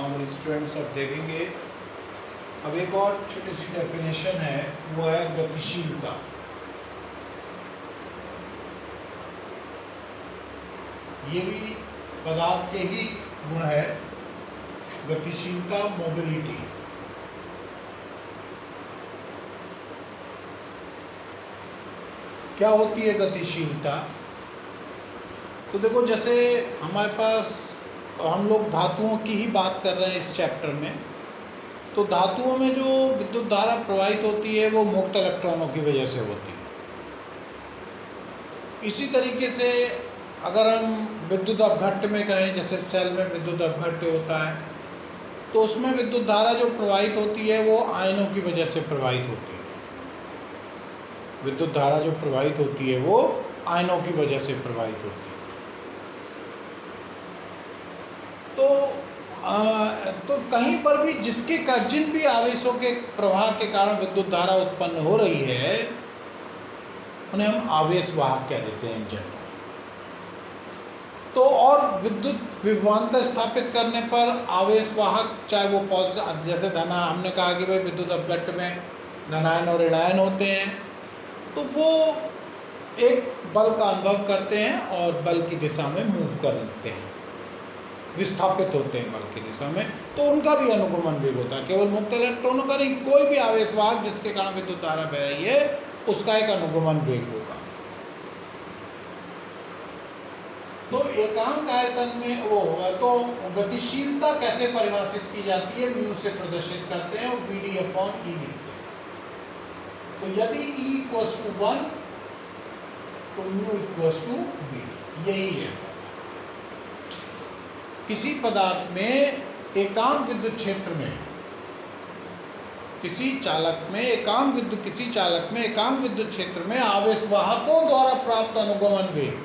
हमारे स्टूडेंट्स अब देखेंगे। अब एक और छोटी सी डेफिनेशन है, वो है गतिशीलता। ये भी पदार्थ के ही गुण है, गतिशीलता, मोबिलिटी। क्या होती है गतिशीलता? तो देखो, जैसे हमारे पास हम लोग धातुओं की ही बात कर रहे हैं इस चैप्टर में, तो धातुओं में जो विद्युत धारा प्रवाहित होती है वो मुक्त इलेक्ट्रॉनों की वजह से होती है। इसी तरीके से अगर हम विद्युत अपघट्य में कहें, जैसे सेल में विद्युत अपघट्य होता है, तो उसमें विद्युत धारा जो प्रवाहित होती है वो आयनों की वजह से प्रवाहित होती है। विद्युत धारा जो प्रवाहित होती है वो आयनों की वजह से प्रवाहित होती है। तो कहीं पर भी जिन भी आवेशों के प्रवाह के कारण विद्युत धारा उत्पन्न हो रही है, उन्हें हम आवेश वाहक कह देते हैं इन जनरल। तो और विद्युत विभवांतर स्थापित करने पर आवेश वाहक, चाहे वो पॉजिटिव, जैसे हमने कहा कि भाई विद्युत अपघट्य में धनायन और ऋणायन होते हैं, तो वो एक बल का अनुभव करते हैं और बल की दिशा में मूव कर लेते हैं, विस्थापित होते हैं बल की दिशा में, तो उनका भी अनुगमन वेग होता है। केवल मुक्त इलेक्ट्रॉनों का नहीं, कोई भी आवेशवाहक जिसके कारण विद्युत धारा बह रही है उसका एक अनुगमन वेग होगा। तो एकांक आयतन में वो होगा। तो गतिशीलता कैसे परिभाषित की जाती है? म्यू से प्रदर्शित करते हैं और वी डी अपॉन ई लिखते हैं। तो यदि ई इक्वल्स टू 1 तो म्यू इक्वल्स टू वी, यही है। किसी पदार्थ में एकांक विद्युत क्षेत्र में किसी चालक में एकांक विद्युत क्षेत्र में आवेशवाहकों द्वारा प्राप्त अनुगमन वेग,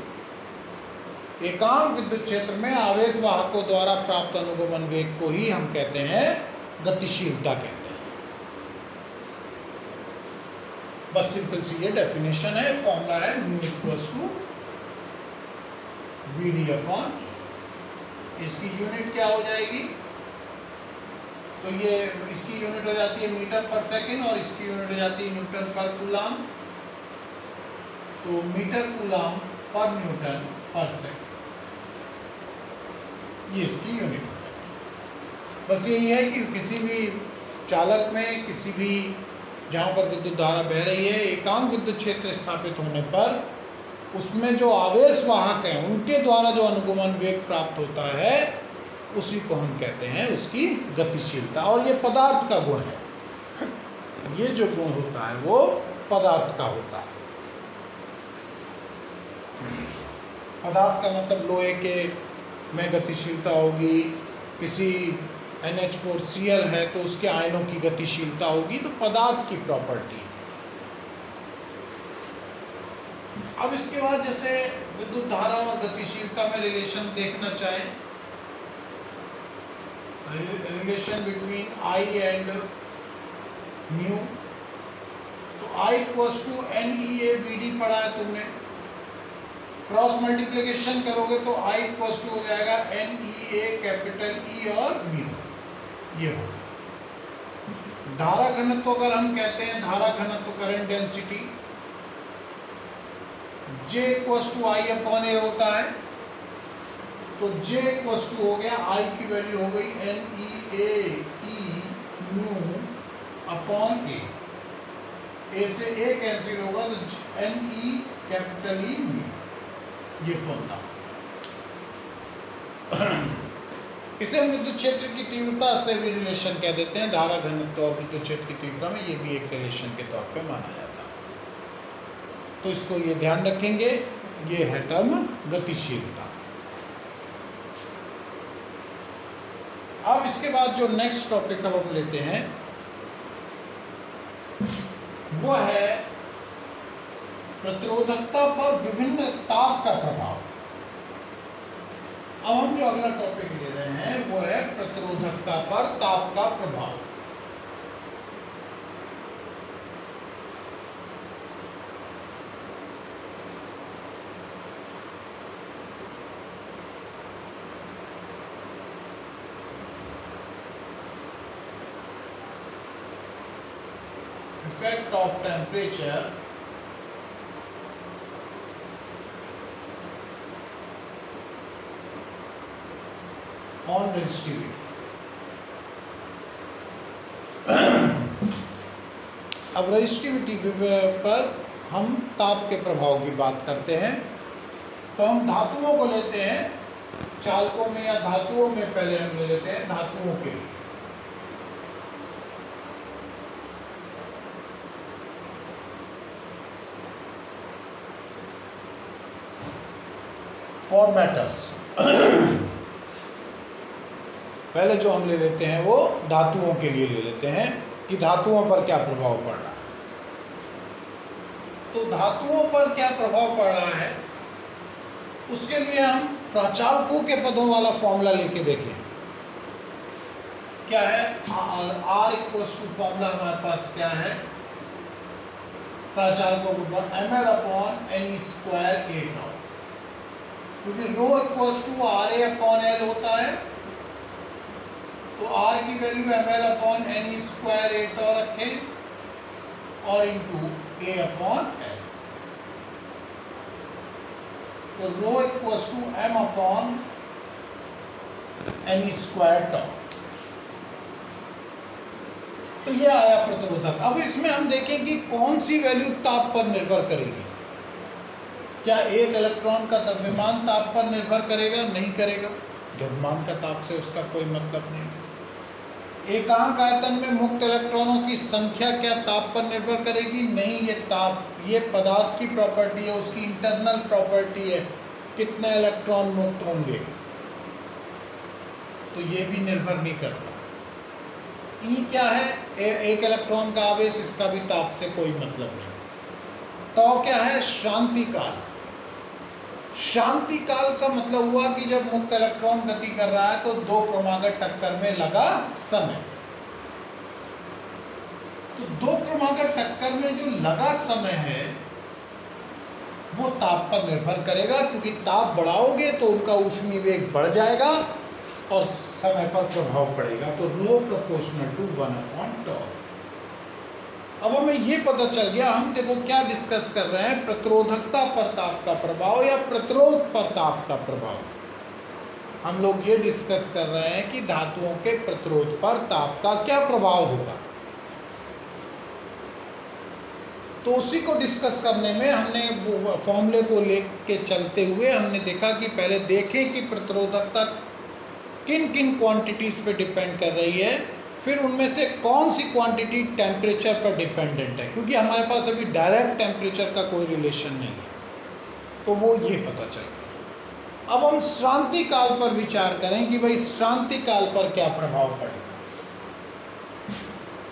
एकांक विद्युत क्षेत्र में आवेशवाहकों द्वारा प्राप्त अनुगमन वेग को ही हम कहते हैं गतिशीलता कहते हैं। बस सिंपल सी ये डेफिनेशन है, फॉर्मूला है mu equals to V D upon. इसकी यूनिट क्या हो जाएगी? तो ये इसकी यूनिट हो जाती है मीटर पर सेकंड और इसकी यूनिट हो जाती है न्यूटन पर कूलाम। तो मीटर कूलाम पर न्यूटन पर सेकंड, ये इसकी यूनिट है। बस यही है कि किसी भी चालक में, किसी भी जहाँ पर विद्युत धारा बह रही है, एकांक विद्युत क्षेत्र स्थापित होने पर उसमें जो आवेश वाहक हैं उनके द्वारा जो अनुगमन वेग प्राप्त होता है उसी को हम कहते हैं उसकी गतिशीलता। और ये पदार्थ का गुण है, ये जो गुण होता है वो पदार्थ का होता है। पदार्थ का मतलब लोहे के में गतिशीलता होगी, किसी NH4Cl है तो उसके आयनों की गतिशीलता होगी, तो पदार्थ की प्रॉपर्टी। अब इसके बाद जैसे विद्युत धारा और गतिशीलता में रिलेशन देखना चाहें, relation between I and mu, तो I इक्वल्स टू NEAVD पढ़ा है तुमने। क्रॉस मल्टीप्लिकेशन करोगे तो I इक्वल्स टू हो जाएगा NEA कैपिटल E और म्यू, ये हो। धारा घनत्व अगर हम कहते हैं, धारा घनत्व current density J equals to I upon A होता है, तो J इक्वल्स टू हो गया, I की वैल्यू हो गई NEAE mu upon A, A से A कैंसिल होगा तो NE कैपिटल E म्यू, ये फॉर्मूला। इसे हम विद्युत क्षेत्र की तीव्रता से भी रिलेशन कह देते हैं। धारा घनत्व और विद्युत क्षेत्र की तीव्रता में ये भी एक रिलेशन के तौर पे माना जाता है, तो इसको ये ध्यान रखेंगे, ये है टर्म गतिशीलता। अब इसके बाद जो नेक्स्ट टॉपिक हम लेते हैं वो है प्रतिरोधकता पर विभिन्न ताप का प्रभाव। अब हम जो अगला टॉपिक ले रहे हैं वो है प्रतिरोधकता पर ताप का प्रभाव। Effect of temperature on resistivity. अब रेजिस्टिविटी पर हम ताप के प्रभाव की बात करते हैं। तो हम धातुओं को लेते हैं, चालकों में या धातुओं में पहले हम ले लेते हैं धातुओं के लिए। फॉर मैटर्स पहले जो हम ले लेते हैं वो धातुओं के लिए ले लेते हैं कि धातुओं पर क्या प्रभाव पड़ रहा है। तो धातुओं पर क्या प्रभाव पड़ रहा है उसके लिए हम प्राचालकों के पदों वाला फॉर्मूला लेके देखें। क्या है R इक्वल्स टू फॉर्मूला हमारे पास क्या है प्राचालकों के ऊपर ml upon n square a tau, क्योंकि rho equals to RA upon L होता है। तो R की value ml upon n square a tau रखें और इंटू A अपॉन L। तो rho equals to m upon n square tau. तो ये आया प्रतिरोधक। अब इसमें हम देखें कि कौन सी वैल्यू ताप पर निर्भर करेगी। क्या एक इलेक्ट्रॉन का द्रव्यमान ताप पर निर्भर करेगा? नहीं करेगा, द्रव्यमान का ताप से उसका कोई मतलब नहीं। एकांक आयतन में मुक्त इलेक्ट्रॉनों की संख्या क्या ताप पर निर्भर करेगी? नहीं, ये पदार्थ की प्रॉपर्टी है, उसकी इंटरनल प्रॉपर्टी है, कितने इलेक्ट्रॉन मुक्त होंगे, तो ये भी निर्भर नहीं करता। ई क्या है? एक इलेक्ट्रॉन का आवेश, इसका भी ताप से कोई मतलब नहीं। टॉ क्या है? शांति काल। शांति काल का मतलब हुआ कि जब मुक्त इलेक्ट्रॉन गति कर रहा है तो दो क्रमागत टक्कर में लगा समय। तो दो क्रमागत टक्कर में जो लगा समय है वो ताप पर निर्भर करेगा, क्योंकि ताप बढ़ाओगे तो उनका ऊष्मीय वेग बढ़ जाएगा और समय पर प्रभाव पड़ेगा। तो रो प्रोपोर्शनल टू 1/τ। अब हमें ये पता चल गया, हम देखो क्या डिस्कस कर रहे हैं, प्रतिरोधकता पर ताप का प्रभाव या प्रतिरोध पर ताप का प्रभाव। हम लोग ये डिस्कस कर रहे हैं कि धातुओं के प्रतिरोध पर ताप का क्या प्रभाव होगा। तो उसी को डिस्कस करने में हमने वो फॉर्मूले को लेके चलते हुए हमने देखा कि पहले देखें कि प्रतिरोधकता किन किन क्वांटिटीज पे डिपेंड कर रही है, फिर उनमें से कौन सी क्वांटिटी टेम्परेचर पर डिपेंडेंट है, क्योंकि हमारे पास अभी डायरेक्ट टेम्परेचर का कोई रिलेशन नहीं है। तो वो ये पता चल गया। अब हम श्रांति काल पर विचार करें कि भाई श्रांति काल पर क्या प्रभाव पड़ेगा।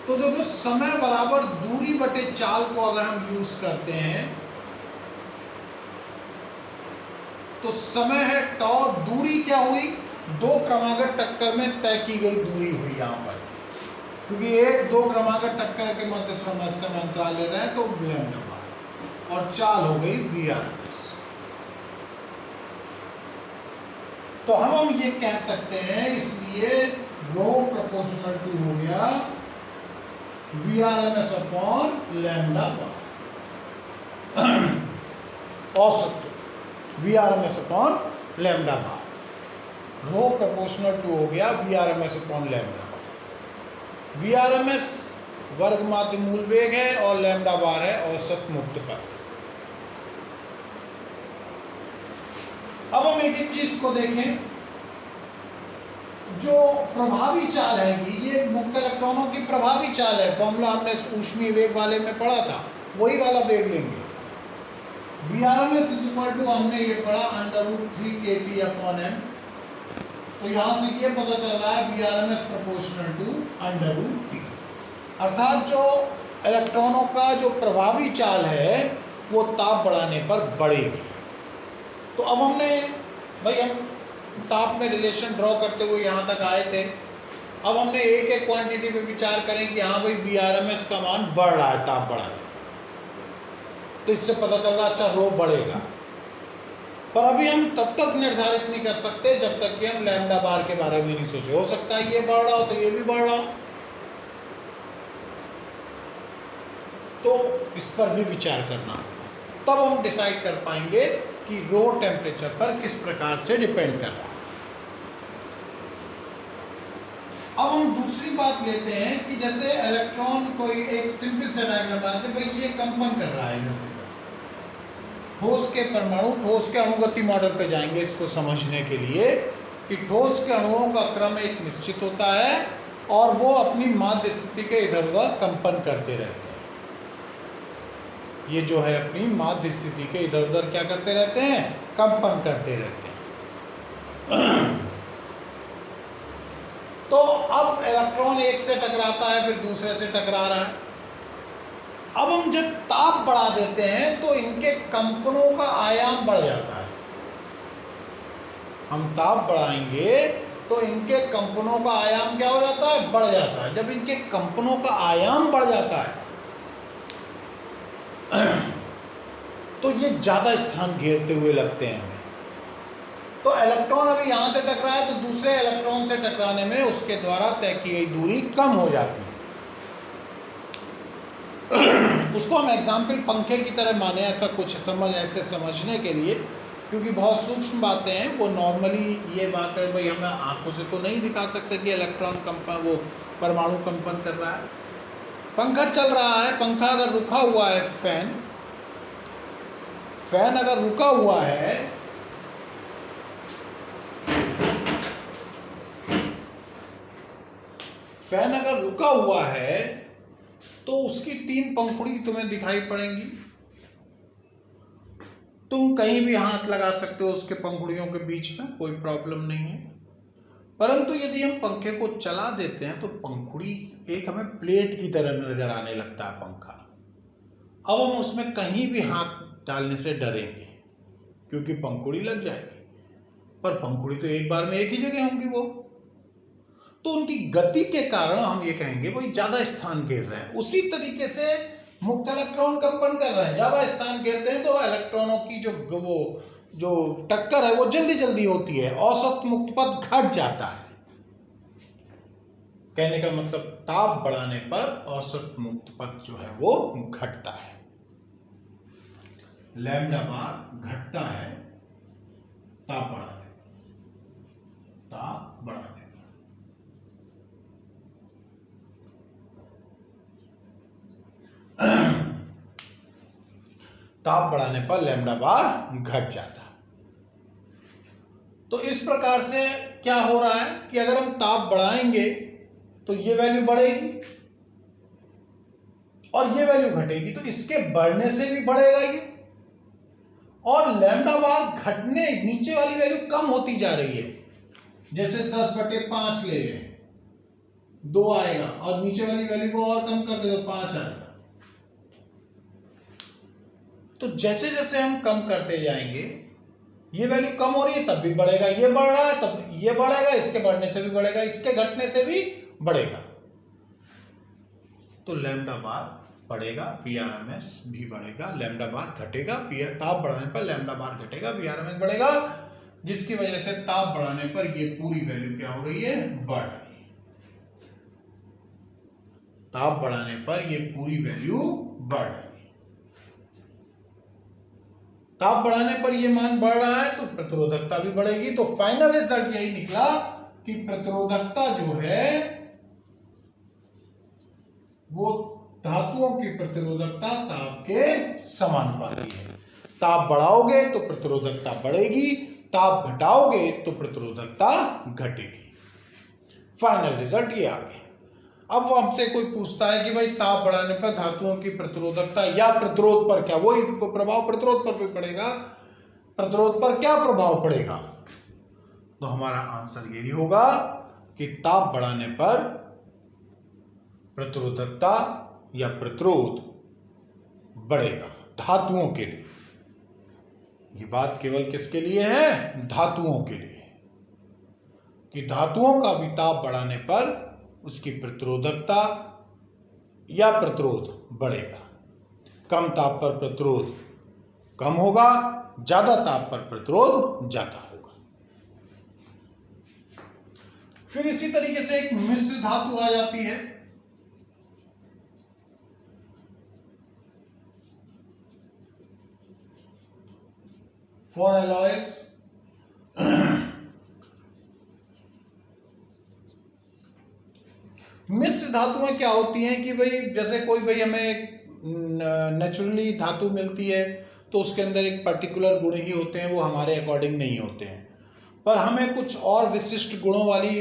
तो देखो, समय बराबर दूरी बटे चाल को अगर हम यूज करते हैं तो समय है टॉ, दूरी क्या हुई, दो क्रमागत टक्कर में तय की गई दूरी हुई यहाँ पर, क्योंकि एक दो क्रमागत टक्कर के मध्य समय अंतराल ले रहे हैं तो लैम्डा, और चाल हो गई VRMS। तो हम ये कह सकते हैं, इसलिए रो प्रोपोर्शनल टू हो गया VRMS अपॉन लैम्डा बार। औसत VRMS upon lambda bar. Rho proportional to हो गया VRMS upon lambda bar. VRMS वर्ग माध्य मूल वेग है और लैम्डा बार है औसत मुक्त पथ। अब हम एक चीज को देखें, जो प्रभावी चाल है ये मुक्त इलेक्ट्रॉनों की प्रभावी चाल है। फॉर्मूला हमने ऊष्मीय वेग वाले में पढ़ा था, वही वाला वेग लेंगे। VRMS = हमने ये पढ़ा √3 kT अपॉन m। तो यहाँ से ये पता चल रहा है VRMS प्रोपोर्शनल टू √T, अर्थात जो इलेक्ट्रॉनों का जो प्रभावी चाल है वो ताप बढ़ाने पर बढ़ेगी। तो अब हमने भाई हम ताप में रिलेशन ड्रॉ करते हुए यहाँ तक आए थे। अब हमने एक एक क्वांटिटी पे विचार करें कि हाँ भाई VRMS का मान बढ़ रहा है ताप बढ़ाने, तो इससे पता चल रहा अच्छा रो बढ़ेगा। पर अभी हम तब तक निर्धारित नहीं कर सकते जब तक कि हम लैम्डा बार के बारे में नहीं सोचे। हो सकता है ये बढ़ रहा हो तो ये भी बढ़ रहा हो। तो इस पर भी विचार करना होगा, तब हम डिसाइड कर पाएंगे कि रो टेम्परेचर पर किस प्रकार से डिपेंड कर रहा है। अब हम दूसरी बात लेते हैं कि जैसे इलेक्ट्रॉन, कोई एक सिंपल सा डायग्राम बनाते हैं, भाई ये कंपन कर रहा है इधर से, ठोस के परमाणु, ठोस के अणुगति मॉडल पे जाएंगे इसको समझने के लिए कि ठोस के अणुओं का क्रम एक निश्चित होता है और वो अपनी माध्य स्थिति के इधर उधर कंपन करते रहते हैं। ये जो है अपनी माध्य स्थिति के इधर उधर क्या करते रहते हैं, कंपन करते रहते हैं। तो अब इलेक्ट्रॉन एक से टकराता है, फिर दूसरे से टकरा रहा है। अब हम जब ताप बढ़ा देते हैं तो इनके कंपनों का आयाम बढ़ जाता है। हम ताप बढ़ाएंगे तो इनके कंपनों का आयाम क्या हो जाता है, बढ़ जाता है। जब इनके कंपनों का आयाम बढ़ जाता है तो ये ज्यादा स्थान घेरते हुए लगते हैं हमें। तो इलेक्ट्रॉन अभी यहां से टकरा है तो दूसरे इलेक्ट्रॉन से टकराने में उसके द्वारा तय की गई दूरी कम हो जाती है। उसको हम एग्जाम्पल पंखे की तरह माने, ऐसा कुछ ऐसे समझने के लिए, क्योंकि बहुत सूक्ष्म बातें हैं। वो नॉर्मली ये बात है भाई हमें आंखों से तो नहीं दिखा सकते कि इलेक्ट्रॉन कंपन, वो परमाणु कंपन कर रहा है। पंखा चल रहा है, पंखा अगर रुका हुआ है, फैन अगर रुका हुआ है तो उसकी 3 पंखुड़ी तुम्हें दिखाई पड़ेंगी। तुम कहीं भी हाथ लगा सकते हो उसके पंखुड़ियों के बीच में, कोई प्रॉब्लम नहीं है। परंतु यदि हम पंखे को चला देते हैं तो पंखुड़ी एक हमें प्लेट की तरह नजर आने लगता है पंखा। अब हम उसमें कहीं भी हाथ डालने से डरेंगे क्योंकि पंखुड़ी लग जाएगी, पर पंखुड़ी तो एक बार में एक ही जगह होंगी वो, तो उनकी गति के कारण हम ये कहेंगे भाई ज्यादा स्थान घेर रहे हैं। उसी तरीके से मुक्त इलेक्ट्रॉन कंपन कर रहे हैं, ज्यादा स्थान घेरते हैं तो इलेक्ट्रॉनों की जो टक्कर है वो जल्दी जल्दी होती है, औसत मुक्त पद घट जाता है। कहने का मतलब ताप बढ़ाने पर औसत मुक्त पद जो है वो घटता है, लैम्डा बार घटता है ताप बढ़ाने पर। ताप बढ़ाने पर लैम्डा बार घट जाता है। तो इस प्रकार से क्या हो रहा है कि अगर हम ताप बढ़ाएंगे तो ये वैल्यू बढ़ेगी और ये वैल्यू घटेगी, तो इसके बढ़ने से भी बढ़ेगा ये, और लैम्डा बार घटने, नीचे वाली वैल्यू कम होती जा रही है। जैसे 10/5 ले लें, 2 आएगा, और नीचे वाली वैल्यू को और कम कर दे तो 5 आएगा। तो जैसे जैसे हम कम करते जाएंगे, ये वैल्यू कम हो रही है तब भी बढ़ेगा, ये बढ़ रहा है तब ये बढ़ेगा, इसके बढ़ने से भी बढ़ेगा, इसके घटने से भी बढ़ेगा। तो लैम्डा बार बढ़ेगा, Vrms भी बढ़ेगा, लैम्डा बार घटेगा, ताप बढ़ाने पर लैम्डा बार घटेगा, Vrms बढ़ेगा, जिसकी वजह से ताप बढ़ाने पर ये पूरी वैल्यू क्या हो रही है, बढ़ रही है। ताप बढ़ाने पर ये पूरी वैल्यू बढ़ रही है। ताप बढ़ाने पर ये मान बढ़ रहा है तो प्रतिरोधकता भी बढ़ेगी। तो फाइनल रिजल्ट यही निकला कि प्रतिरोधकता जो है वो धातुओं की प्रतिरोधकता ताप के समानुपाती है। ताप बढ़ाओगे तो प्रतिरोधकता बढ़ेगी, ताप घटाओगे तो प्रतिरोधकता घटेगी। फाइनल रिजल्ट ये आ गया। अब वो हमसे कोई पूछता है कि भाई ताप बढ़ाने पर धातुओं की प्रतिरोधकता या प्रतिरोध पर क्या, वही प्रभाव प्रतिरोध पर भी पड़ेगा, प्रतिरोध पर क्या प्रभाव पड़ेगा? तो हमारा आंसर यही होगा कि ताप बढ़ाने पर प्रतिरोधकता या प्रतिरोध बढ़ेगा धातुओं के लिए। ये बात केवल किसके लिए है? धातुओं के लिए, कि धातुओं का भी ताप बढ़ाने पर उसकी प्रतिरोधकता या प्रतिरोध बढ़ेगा। कम ताप पर प्रतिरोध कम होगा, ज्यादा ताप पर प्रतिरोध ज्यादा होगा। फिर इसी तरीके से एक मिश्र धातु आ जाती है। फॉर एलॉयज मिश्र धातुएं क्या होती हैं कि भाई जैसे कोई भाई हमें नेचुरली धातु मिलती है तो उसके अंदर एक पर्टिकुलर गुण ही होते हैं, वो हमारे अकॉर्डिंग नहीं होते हैं, पर हमें कुछ और विशिष्ट गुणों वाली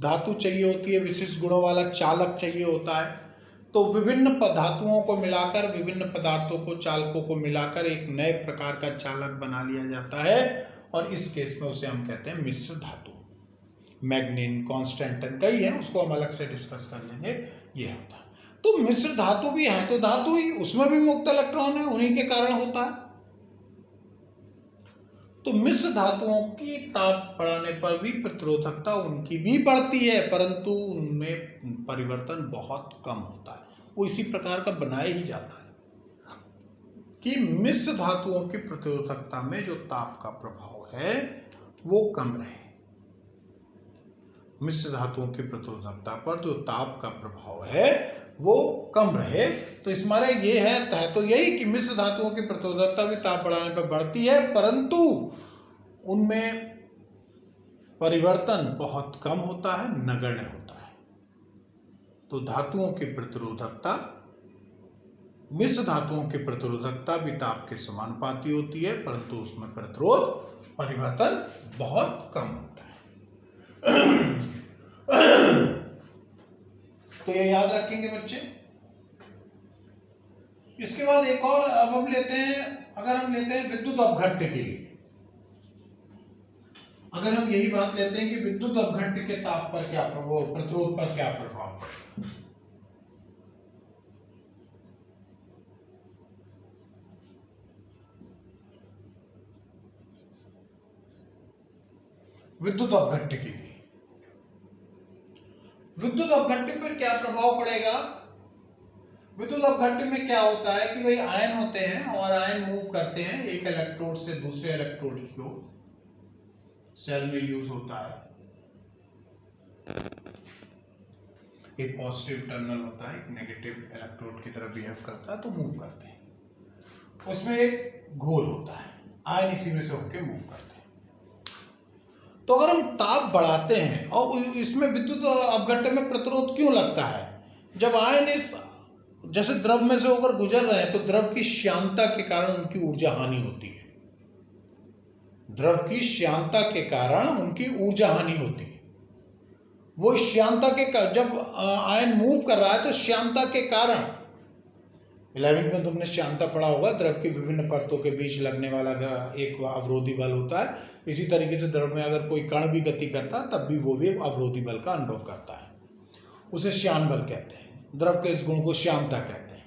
धातु चाहिए होती है, विशिष्ट गुणों वाला चालक चाहिए होता है। तो विभिन्न धातुओं को मिलाकर, विभिन्न पदार्थों को, चालकों को मिलाकर एक नए प्रकार का चालक बना लिया जाता है, और इस केस में उसे हम कहते हैं मिश्र धातु। मैग्नीन, कॉन्स्टेंटन कई है, उसको हम अलग से डिस्कस कर लेंगे। ये होता है। तो मिश्र धातु भी है तो धातु ही, उसमें भी मुक्त इलेक्ट्रॉन है, उन्हीं के कारण होता है। तो मिश्र धातुओं की ताप बढ़ाने पर भी प्रतिरोधकता उनकी भी बढ़ती है, परंतु उनमें परिवर्तन बहुत कम होता है, वो इसी प्रकार का बनाया ही जाता है कि मिश्र धातुओं की प्रतिरोधकता में जो ताप का प्रभाव है वो कम रहे। मिश्र धातुओं की प्रतिरोधकता पर जो ताप का प्रभाव है वो कम रहे। तो इस मारे ये है तो यही कि मिश्र धातुओं की प्रतिरोधकता भी ताप बढ़ाने पर बढ़ती है, परंतु उनमें परिवर्तन बहुत कम होता है, नगण्य होता है। तो धातुओं की प्रतिरोधकता, मिश्र धातुओं की प्रतिरोधकता भी ताप के समानुपाती होती है, परंतु उसमें प्रतिरोध परिवर्तन बहुत कम होता है। तो ये याद रखेंगे बच्चे। इसके बाद एक और अब हम लेते हैं, अगर हम लेते हैं विद्युत अपघट्य के लिए, अगर हम यही बात लेते हैं कि विद्युत अपघट्य के ताप पर क्या प्रभाव, प्रतिरोध पर क्या प्रभाव पड़ेगा। विद्युत अपघट्य के लिए विद्युत अपघट्य पर क्या प्रभाव पड़ेगा। विद्युत अपघट्य में क्या होता है कि भाई आयन होते हैं और आयन मूव करते हैं एक इलेक्ट्रोड से दूसरे इलेक्ट्रोड की ओर। सेल में यूज होता है, एक पॉजिटिव टर्मिनल होता है, एक नेगेटिव इलेक्ट्रोड की तरह बिहेव करता है, तो मूव करते हैं। उसमें एक घोल होता है, आयन इसी में से होकर मूव करते हैं। तो अगर हम ताप बढ़ाते हैं, और इसमें विद्युत अपघट्य में प्रतिरोध क्यों लगता है, जब आयन इस जैसे द्रव में से होकर गुजर रहे हैं तो द्रव की श्यानता के कारण उनकी ऊर्जा हानि होती है। द्रव की श्यानता के कारण उनकी ऊर्जा हानि होती है। वो श्यानता के जब आयन मूव कर रहा है तो श्यानता के कारण, 11वीं में तुमने श्यानता पढ़ा होगा, द्रव की विभिन्न परतों के बीच लगने वाला एक अवरोधी बल होता है। इसी तरीके से द्रव में अगर कोई कण भी गति करता है तब भी वो भी एक अवरोधी बल का अनुभव करता है, उसे श्यान बल कहते हैं। द्रव के इस गुण को श्यानता कहते हैं।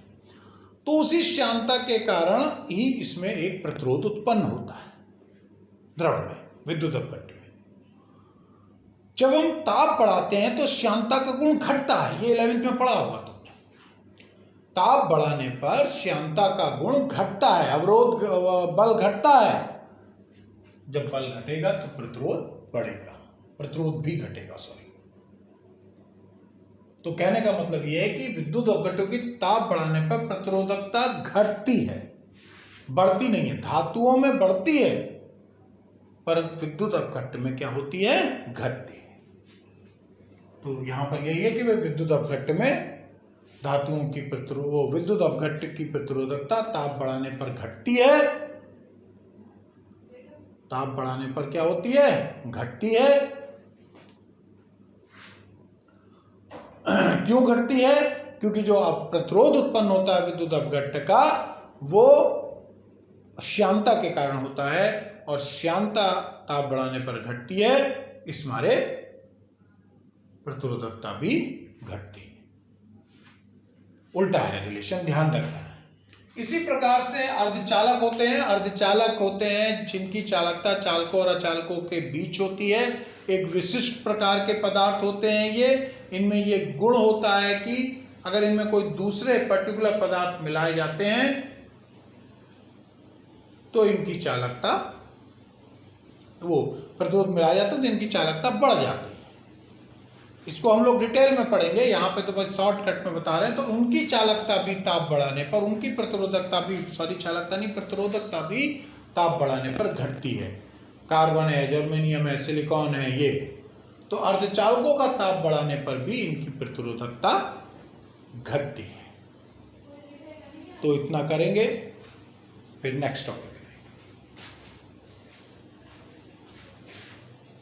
तो उसी श्यानता के कारण ही इसमें एक प्रतिरोध उत्पन्न होता है द्रव में, विद्युत अपघट्य में। जब हम ताप बढ़ाते हैं तो श्यानता का गुण घटता है, ये 11वीं में पढ़ा होगा तुमने। ताप बढ़ाने पर श्यानता का गुण घटता है, अवरोध बल घटता है। जब बल घटेगा तो प्रतिरोध बढ़ेगा, प्रतिरोध भी घटेगा, सॉरी। तो कहने का मतलब यह है कि विद्युत अपघट्यों की ताप बढ़ाने पर प्रतिरोधकता घटती है, बढ़ती नहीं है। धातुओं में बढ़ती है पर विद्युत अपघट्य में क्या होती है, घटती है। तो यहां पर यही है कि वे विद्युत अपघट्य में धातुओं की विद्युत अपघट्य की प्रतिरोधकता ताप बढ़ाने पर घटती है। ताप बढ़ाने पर क्या होती है, घटती है। क्यों घटती है, क्योंकि जो प्रतिरोध उत्पन्न होता है विद्युत अपघट्य का वो श्यानता के कारण होता है, और श्यानता ताप बढ़ाने पर घटती है, इस मारे प्रतिरोधकता भी घटती है। उल्टा है रिलेशन, ध्यान रखना है। इसी प्रकार से अर्धचालक होते हैं। अर्धचालक होते हैं जिनकी चालकता चालकों और अचालकों के बीच होती है। एक विशिष्ट प्रकार के पदार्थ होते हैं ये। इनमें ये गुण होता है कि अगर इनमें कोई दूसरे पर्टिकुलर पदार्थ मिलाए जाते हैं तो इनकी चालकता, वो प्रतिरोध मिलाया जाता है तो इनकी चालकता बढ़ जाती है। इसको हम लोग डिटेल में पढ़ेंगे, यहाँ पे तो बस शॉर्टकट में बता रहे हैं। तो उनकी चालकता भी ताप बढ़ाने पर, उनकी प्रतिरोधकता भी, सॉरी चालकता नहीं, प्रतिरोधकता भी ताप बढ़ाने पर घटती है। कार्बन है, जर्मेनियम है, सिलिकॉन है, ये तो अर्धचालकों का ताप बढ़ाने पर भी इनकी प्रतिरोधकता घटती है। तो इतना करेंगे, फिर नेक्स्ट टॉपिक।